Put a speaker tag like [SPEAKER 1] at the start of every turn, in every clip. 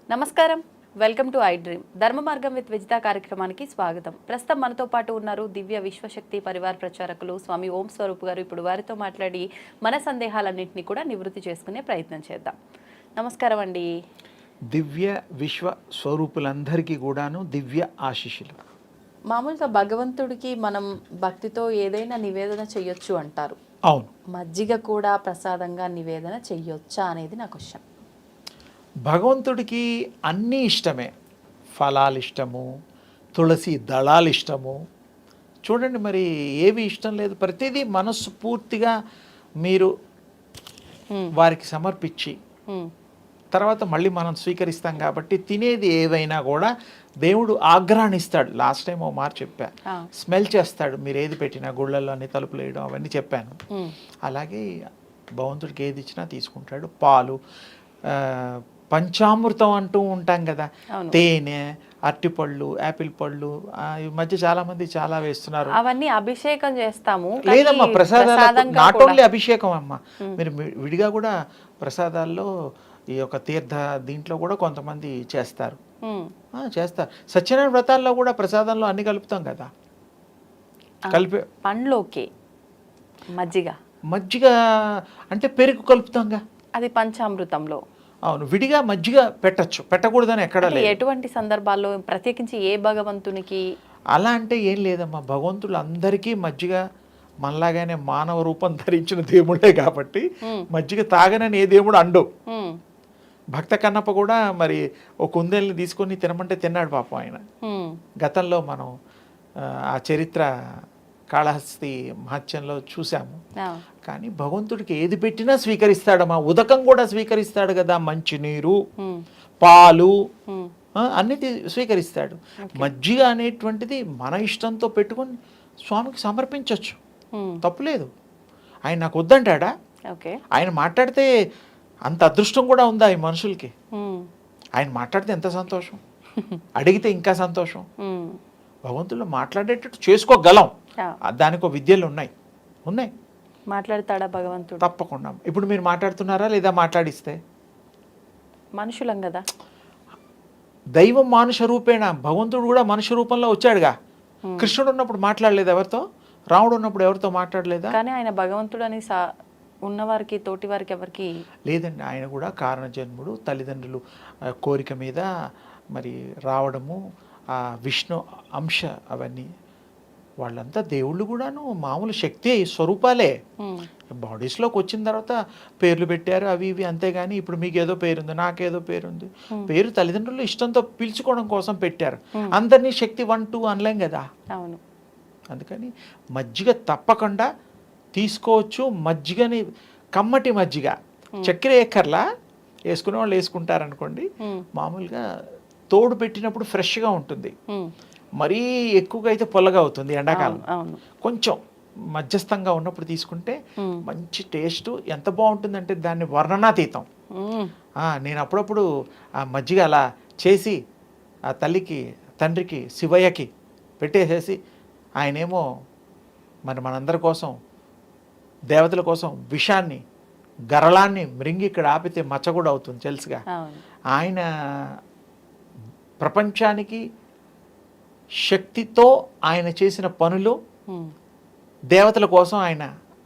[SPEAKER 1] నమస్కారం, welcome to I dream. ధర్మ మార్గం విత్ విజిత కార్యక్రమానికి స్వాగతం. ప్రస్తుతం మనతో పాటు ఉన్నారు దివ్య విశ్వశక్తి పరివార్ ప్రచారకులు స్వామి ఓం స్వరూప్ గారు. ఇప్పుడు వారితో మాట్లాడి మన సందేహాలన్నింటినీ కూడా నివృత్తి చేసుకునే ప్రయత్నం చేద్దాం. నమస్కారం అండి.
[SPEAKER 2] దివ్య విశ్వ స్వరూపులందరికీ కూడాను దివ్య ఆశీస్సులు.
[SPEAKER 1] మామూలుగా భగవంతుడికి మనం భక్తితో ఏదైనా నివేదన చెయ్యొచ్చు అంటారు.
[SPEAKER 2] అవును.
[SPEAKER 1] మజ్జిగ కూడా ప్రసాదంగా నివేదన చెయ్యొచ్చా అనేది నా క్వశ్చన్.
[SPEAKER 2] భగవంతుడికి అన్నీ ఇష్టమే. ఫలాలు ఇష్టము, తులసి దళాలు ఇష్టము. చూడండి, మరి ఏవి ఇష్టం లేదు? ప్రతిదీ మనస్సు పూర్తిగా మీరు వారికి సమర్పించి తర్వాత మళ్ళీ మనం స్వీకరిస్తాం కాబట్టి తినేది ఏవైనా కూడా దేవుడు ఆగ్రహణిస్తాడు. లాస్ట్ టైం ఓ మాట చెప్పా, స్మెల్ చేస్తాడు మీరు ఏది పెట్టినా. గుళ్ళల్లో అన్ని తలుపులు వేయడం అవన్నీ చెప్పాను. అలాగే భగవంతుడికి ఏది ఇచ్చినా తీసుకుంటాడు. పాలు, పంచామృతం అంటూ ఉంటాం కదా, తేనె, అరటిపళ్ళు, యాపిల్ పళ్ళు. ఈ మధ్య చాలా మంది చాలా వేస్తున్నారు.
[SPEAKER 1] అవన్నీ అభిషేకం చేస్తాము.
[SPEAKER 2] లేదమ్మా, ప్రసాదాలు నాట్ ఓన్లీ అభిషేకం అమ్మా, మీరు విడిగా కూడా ప్రసాదాల్లో ఈ యొక్క తీర్థ దీంట్లో కూడా కొంతమంది చేస్తారు. సత్యనారాయణ వ్రతాల్లో కూడా ప్రసాదంలో అన్ని కలుపుతాం కదా. కలిపి
[SPEAKER 1] పండ్లోకి
[SPEAKER 2] మజ్జిగ అంటే పెరుగు కలుపుతాంగా,
[SPEAKER 1] అది పంచామృతంలో.
[SPEAKER 2] అవును, విడిగా మజ్జిగ పెట్టచ్చు, పెట్టకూడదని ఎక్కడ లేదు.
[SPEAKER 1] ఎటువంటి సందర్భాల్లో ప్రత్యేకించి ఏ భగవంతునికి
[SPEAKER 2] అలా అంటే ఏం లేదమ్మా. భగవంతులు అందరికీ మజ్జిగ మనలాగానే మానవ రూపం ధరించిన దేవుడే కాబట్టి మజ్జిగ తాగనని ఏ దేవుడు అండు. భక్త కన్నప్ప కూడా మరి ఒక కుందేల్ని తీసుకొని తినమంటే తిన్నాడు పాపం ఆయన. గతంలో మనం ఆ చరిత్ర కాళహస్తి మహత్యంలో చూసాము. కానీ భగవంతుడికి ఏది పెట్టినా స్వీకరిస్తాడమ్మా. ఉదకం కూడా స్వీకరిస్తాడు కదా, మంచినీరు, పాలు అన్ని స్వీకరిస్తాడు. మజ్జిగ అనేటువంటిది మన ఇష్టంతో పెట్టుకొని స్వామికి సమర్పించవచ్చు, తప్పులేదు. ఆయన నాకు వద్దంటాడా? ఆయన మాట్లాడితే అంత అదృష్టం కూడా ఉందా ఈ మనుషులకి? ఆయన మాట్లాడితే ఎంత సంతోషం, అడిగితే ఇంకా సంతోషం. భగవంతుల్లో మాట్లాడేటట్టు చేసుకోగలం. దానికి విద్యలు ఉన్నాయి.
[SPEAKER 1] మాట్లాడతాడా భగవంతుడు?
[SPEAKER 2] తప్పకుండా. ఇప్పుడు మీరు మాట్లాడుతున్నారా లేదా? మాట్లాడిస్తే
[SPEAKER 1] మనుషులం కదా.
[SPEAKER 2] దైవం మానుష రూపేణ, భగవంతుడు కూడా మనుష్య రూపంలో వచ్చాడుగా. కృష్ణుడు ఉన్నప్పుడు మాట్లాడలేదు ఎవరితో? రాముడు ఉన్నప్పుడు ఎవరితో మాట్లాడలేదా?
[SPEAKER 1] కానీ ఆయన భగవంతుడు అని ఉన్నవారికి తోటి వారికి ఎవరికి
[SPEAKER 2] లేదండి. ఆయన కూడా కారణ జన్ముడు. తల్లిదండ్రులు కోరిక మీద మరి రావడము, ఆ విష్ణు అంశ, అవన్నీ వాళ్ళంతా దేవుళ్ళు కూడాను మామూలు శక్తి స్వరూపాలే. బాడీస్లోకి వచ్చిన తర్వాత పేర్లు పెట్టారు అవి ఇవి, అంతేగాని ఇప్పుడు మీకు ఏదో పేరుంది, నాకేదో పేరుంది. పేరు తల్లిదండ్రులు ఇష్టంతో పిలుచుకోవడం కోసం పెట్టారు. అందరినీ శక్తి 1 2 అనలేం కదా.
[SPEAKER 1] అవును.
[SPEAKER 2] అందుకని మజ్జిగ తప్పకుండా తీసుకోవచ్చు. మజ్జిగని కమ్మటి మజ్జిగ, చక్కెర ఎక్కర్లా వేసుకునే వాళ్ళు వేసుకుంటారనుకోండి. మామూలుగా తోడు పెట్టినప్పుడు ఫ్రెష్గా ఉంటుంది. మరీ ఎక్కువగా అయితే పొల్లగా అవుతుంది ఎండాకాలం. కొంచెం మధ్యస్థంగా ఉన్నప్పుడు తీసుకుంటే మంచి టేస్ట్ ఎంత బాగుంటుందంటే దాన్ని వర్ణనాతీతం. నేను అప్పుడప్పుడు ఆ మజ్జిగ అలా చేసి ఆ తల్లికి, తండ్రికి, శివయ్యకి పెట్టేసేసి, ఆయనేమో మరి మనందరి కోసం, దేవతల కోసం విషాన్ని, గరళాన్ని మృంగి ఇక్కడ ఆపితే మచ్చ కూడా అవుతుంది తెలుసుగా. ఆయన ప్రపంచానికి శక్తితో ఆయన చేసిన పనులు దేవతల కోసం ఆయన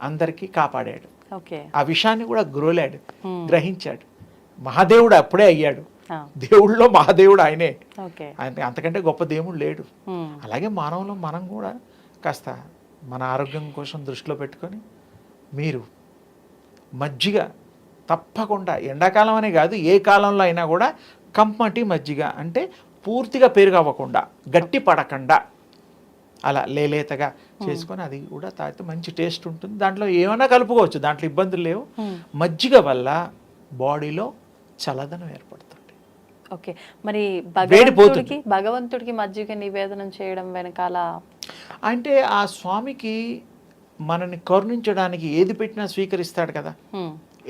[SPEAKER 2] అందరికీ కాపాడాడు. ఆ విషయాన్ని కూడా గ్రహించాడు. మహాదేవుడు అప్పుడే అయ్యాడు. దేవుళ్ళలో మహాదేవుడు ఆయనే. అంతకంటే గొప్ప దేవుడు లేడు. అలాగే మానవులో మనం కూడా కాస్త మన ఆరోగ్యం కోసం దృష్టిలో పెట్టుకొని మీరు మజ్జిగ తప్పకుండా, ఎండాకాలం అనే కాదు ఏ కాలంలో అయినా కూడా కమ్మటి మజ్జిగ అంటే పూర్తిగా పెరుగు అవ్వకుండా, గట్టి పడకుండా అలా లేతగా చేసుకొని అది కూడా తాగితే మంచి టేస్ట్ ఉంటుంది. దాంట్లో ఏమైనా కలుపుకోవచ్చు, దాంట్లో ఇబ్బందులు లేవు. మజ్జిగ వల్ల బాడీలో చల్లదనం ఏర్పడుతుంది.
[SPEAKER 1] ఓకే, మరి భగవంతుడికి మజ్జిగ నివేదనం చేయడం వెనకాల
[SPEAKER 2] అంటే ఆ స్వామికి మనని కరుణించడానికి ఏది పెట్టినా స్వీకరిస్తాడు కదా.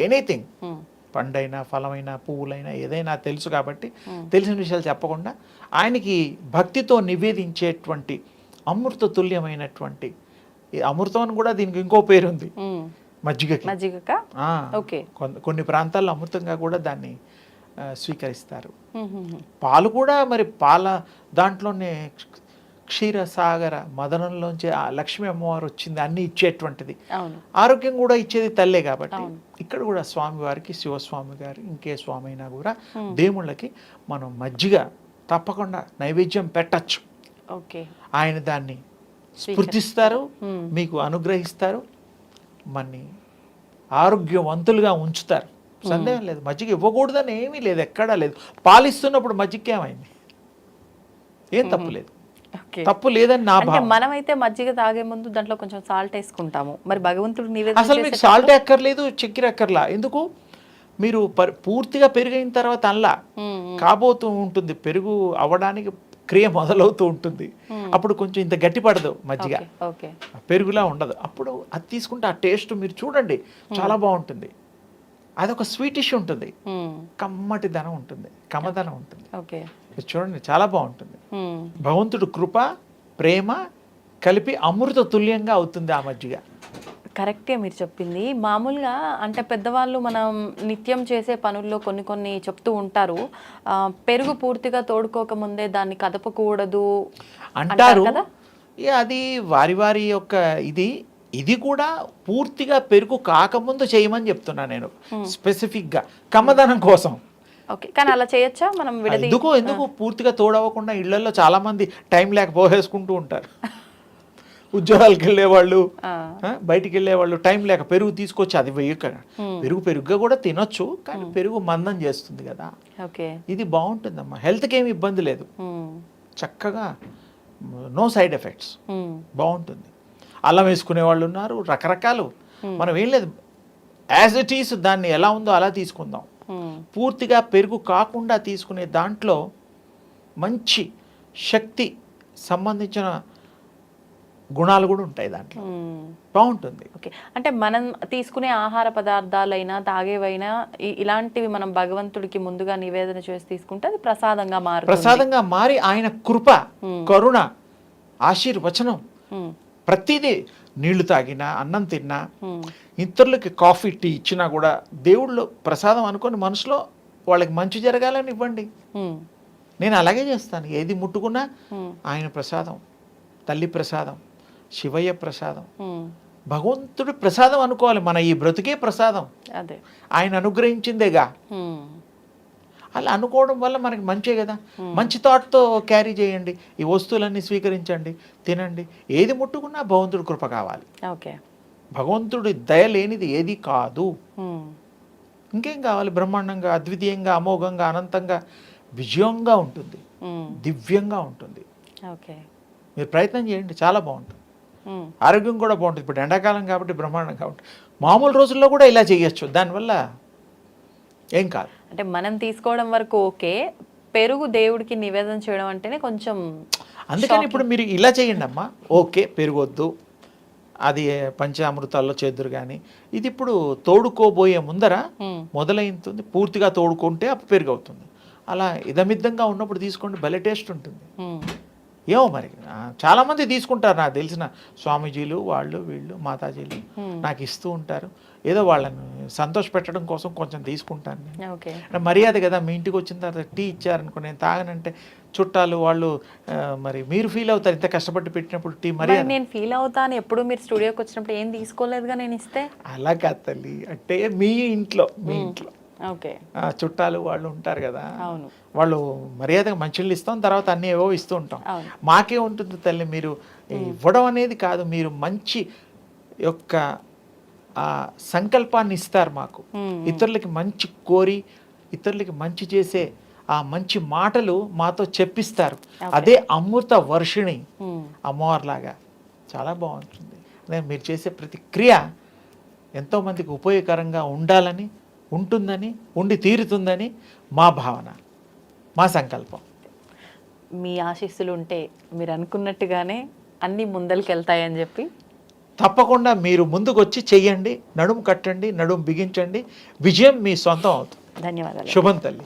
[SPEAKER 2] ఎనీథింగ్, పండైనా, ఫలమైనా, పువ్వులైనా, ఏదైనా తెలుసు కాబట్టి తెలిసిన విషయాలు చెప్పకుండా ఆయనకి భక్తితో నివేదించేటువంటి అమృత తుల్యమైనటువంటి ఈ అమృతం అని కూడా దీనికి ఇంకో పేరు ఉంది మజ్జిగకి.
[SPEAKER 1] మజ్జిగక
[SPEAKER 2] ఆ,
[SPEAKER 1] ఓకే.
[SPEAKER 2] కొన్ని ప్రాంతాల్లో అమృతంగా కూడా దాన్ని స్వీకరిస్తారు. పాలు కూడా మరి పాల దాంట్లోనే క్షీరసాగర మదనంలోంచి ఆ లక్ష్మీ అమ్మవారు వచ్చింది, అన్ని ఇచ్చేటువంటిది,
[SPEAKER 1] అవును.
[SPEAKER 2] ఆరోగ్యం కూడా ఇచ్చేది తల్లే. కాబట్టి ఇక్కడ కూడా స్వామి వారికి, శివస్వామి గారు ఇంకే స్వామి అయినా కూడా దేవుళ్ళకి మనం మజ్జిగ తప్పకుండా నైవేద్యం పెట్టచ్చు.
[SPEAKER 1] ఓకే.
[SPEAKER 2] ఆయన దాన్ని స్ఫూర్తిస్తారు, మీకు అనుగ్రహిస్తారు, మన్ని ఆరోగ్యవంతులుగా ఉంచుతారు. సందేహం లేదు. మజ్జిగ ఇవ్వకూడదని ఏమీ లేదు, ఎక్కడా లేదు. పాలిస్తున్నప్పుడు మజ్జిగ ఏమైంది? ఏం తప్పు లేదు, తప్పు లేదని నా
[SPEAKER 1] అంటే
[SPEAKER 2] భావం.
[SPEAKER 1] మనమైతే మజ్జిగ తాగే ముందు దాంట్లో కొంచెం సాల్ట్ వేసుకుంటాము, మరి భగవంతుడికి నివేదన
[SPEAKER 2] అసలు మీకు సాల్ట్ ఎక్కర్లేదు, చక్కెర ఎక్కర్లా. ఎందుకు? మీరు పూర్తిగా పెరుగైన తర్వాత అల్లా కాబోతూ ఉంటుంది, పెరుగు అవ్వడానికి క్రియ మొదలవుతూ ఉంటుంది. అప్పుడు కొంచెం ఇంత గట్టి పడదు మజ్జిగ, పెరుగులా ఉండదు. అప్పుడు అది తీసుకుంటే ఆ టేస్ట్ మీరు చూడండి చాలా బాగుంటుంది. అదొక స్వీటిష్ ఉంటుంది, కమ్మటి ధనం ఉంటుంది, కమ్మదనం ఉంటుంది. చూడండి చాలా బాగుంటుంది. భగవంతుడు కృప ప్రేమ కలిపి అమృత తుల్యంగా అవుతుంది ఆ మజ్జిగ.
[SPEAKER 1] కరెక్టే మీరు చెప్పింది. మామూలుగా అంటే పెద్దవాళ్ళు మనం నిత్యం చేసే పనుల్లో కొన్ని చెప్తూ ఉంటారు, పెరుగు పూర్తిగా తోడుకోకముందే దాన్ని కదపకూడదు
[SPEAKER 2] అంటారు. అది వారి వారి యొక్క ఇది కూడా పూర్తిగా పెరుగు కాకముందు చేయమని చెప్తున్నా నేను, స్పెసిఫిక్గా కమ్మదనం కోసం.
[SPEAKER 1] ఓకే, కానీ అలా చేయొచ్చా మనం?
[SPEAKER 2] ఎందుకు పూర్తిగా తోడవకుండా ఇళ్లలో చాలా మంది టైం లేక పోసేసుకుంటూ ఉంటారు. ఉద్యోగాలకు వెళ్ళేవాళ్ళు, బయటికి వెళ్ళేవాళ్ళు టైం లేక పెరుగు తీసుకొచ్చి అది వేయక పెరుగుగా కూడా తినొచ్చు, కానీ పెరుగు మందం చేస్తుంది కదా. ఇది బాగుంటుందమ్మా, హెల్త్కి ఏమి ఇబ్బంది లేదు, చక్కగా నో సైడ్ ఎఫెక్ట్స్, బాగుంటుంది. అల్లం వేసుకునే వాళ్ళు ఉన్నారు, రకరకాలు. మనం ఏం లేదు, యాజ్ ఇట్ ఈస్ దాన్ని ఎలా ఉందో అలా తీసుకుందాం. పూర్తిగా పెరుగు కాకుండా తీసుకునే దాంట్లో మంచి శక్తి సంబంధించిన గుణాలు కూడా ఉంటాయి దాంట్లో, బాగుంటుంది.
[SPEAKER 1] ఓకే, అంటే మనం తీసుకునే ఆహార పదార్థాలైనా తాగేవైనా ఇలాంటివి మనం భగవంతుడికి ముందుగా నివేదన చేసి తీసుకుంటే అది ప్రసాదంగా మారి ఆయన కృప కరుణ ఆశీర్వచనం ప్రతిదీ, నీళ్లు తాగినా అన్నం తిన్నా ఇతరులకి కాఫీ టీ ఇచ్చినా కూడా దేవుళ్ళు ప్రసాదం అనుకొని మనసులో వాళ్ళకి మంచి జరగాలని ఇవ్వండి. నేను అలాగే చేస్తాను, ఏది ముట్టుకున్నా ఆయన ప్రసాదం, తల్లి ప్రసాదం, శివయ్య ప్రసాదం, భగవంతుడి ప్రసాదం అనుకోవాలి. మన ఈ బ్రతుకే ప్రసాదం, అదే
[SPEAKER 2] ఆయన అనుగ్రహించిందేగా. అలా అనుకోవడం వల్ల మనకి మంచే కదా. మంచి థాట్తో క్యారీ చేయండి, ఈ వస్తువులన్నీ స్వీకరించండి, తినండి. ఏది ముట్టుకున్నా భగవంతుడి కృప కావాలి. భగవంతుడి దయ లేనిది ఏది కాదు. ఇంకేం కావాలి? బ్రహ్మాండంగా, అద్వితీయంగా, అమోఘంగా, అనంతంగా, విజయంగా ఉంటుంది, దివ్యంగా ఉంటుంది. మీరు ప్రయత్నం చేయండి, చాలా బాగుంటుంది. ఆరోగ్యం కూడా బాగుంటుంది. ఇప్పుడు ఎండాకాలం కాబట్టి బ్రహ్మాండంగా ఉంటుంది. మామూలు రోజుల్లో కూడా ఇలా చేయొచ్చు, దానివల్ల ఏం కాదు.
[SPEAKER 1] అంటే మనం తీసుకోవడం వరకు ఓకే, పెరుగు దేవుడికి నివేదన చేయడం అంటేనే కొంచెం.
[SPEAKER 2] అందుకని ఇప్పుడు మీరు ఇలా చేయండి అమ్మా, ఓకే పెరుగొద్దు, అది పంచామృతాల్లో చేద్దురు, కానీ ఇది ఇప్పుడు తోడుకోబోయే ముందర మొదలైంది, పూర్తిగా తోడుకుంటే అప్పుడు పెరుగు అవుతుంది. అలా ఇదమిద్దంగా ఉన్నప్పుడు తీసుకోండి, భలే టేస్ట్ ఉంటుంది. ఏమో మరి చాలామంది తీసుకుంటారు, నాకు తెలిసిన స్వామీజీలు వాళ్ళు వీళ్ళు మాతాజీలు నాకు ఇస్తూ ఉంటారు. ఏదో వాళ్ళని సంతోష పెట్టడం కోసం కొంచెం తీసుకుంటాను నేను. మర్యాద కదా, మీ ఇంటికి వచ్చిన తర్వాత టీ ఇచ్చారనుకో, నేను తాగనంటే చుట్టాలు వాళ్ళు మరి మీరు ఫీల్ అవుతారు, ఇంత కష్టపడి పెట్టినప్పుడు టీ. మరి
[SPEAKER 1] నేను ఫీల్ అవుతాను ఎప్పుడు మీరు స్టూడియోకి వచ్చినప్పుడు ఏం తీసుకోలేదుగా నేను ఇస్తే.
[SPEAKER 2] అలా కాదు తల్లి, అంటే మీ ఇంట్లో చుట్టాలు వాళ్ళు ఉంటారు కదా, వాళ్ళు మర్యాదగా మంచిళ్ళు ఇస్తాం, తర్వాత అన్నీ ఏవో ఇస్తూ ఉంటాం. మాకే ఉంటుంది తల్లి, మీరు ఇవ్వడం అనేది కాదు, మీరు మంచి యొక్క ఆ సంకల్పాన్ని ఇస్తారు మాకు. ఇతరులకి మంచి కోరి ఇతరులకి మంచి చేసే ఆ మంచి మాటలు మాతో చెప్పిస్తారు. అదే అమృత వర్షిణి అమ్మవారిలాగా చాలా బాగుంటుంది. మీరు చేసే ప్రతి క్రియ ఎంతోమందికి ఉపయోగకరంగా ఉండాలని, ఉంటుందని, ఉండి తీరుతుందని మా భావన, మా సంకల్పం.
[SPEAKER 1] మీ ఆశీస్సులు ఉంటే మీరు అనుకున్నట్టుగానే అన్నీ ముందరికి వెళ్తాయని చెప్పి
[SPEAKER 2] తప్పకుండా మీరు ముందుకు వచ్చి చెయ్యండి, నడుము కట్టండి, నడుము బిగించండి, విజయం మీ సొంతం అవుతుంది.
[SPEAKER 1] ధన్యవాదాలు.
[SPEAKER 2] శుభం తల్లి.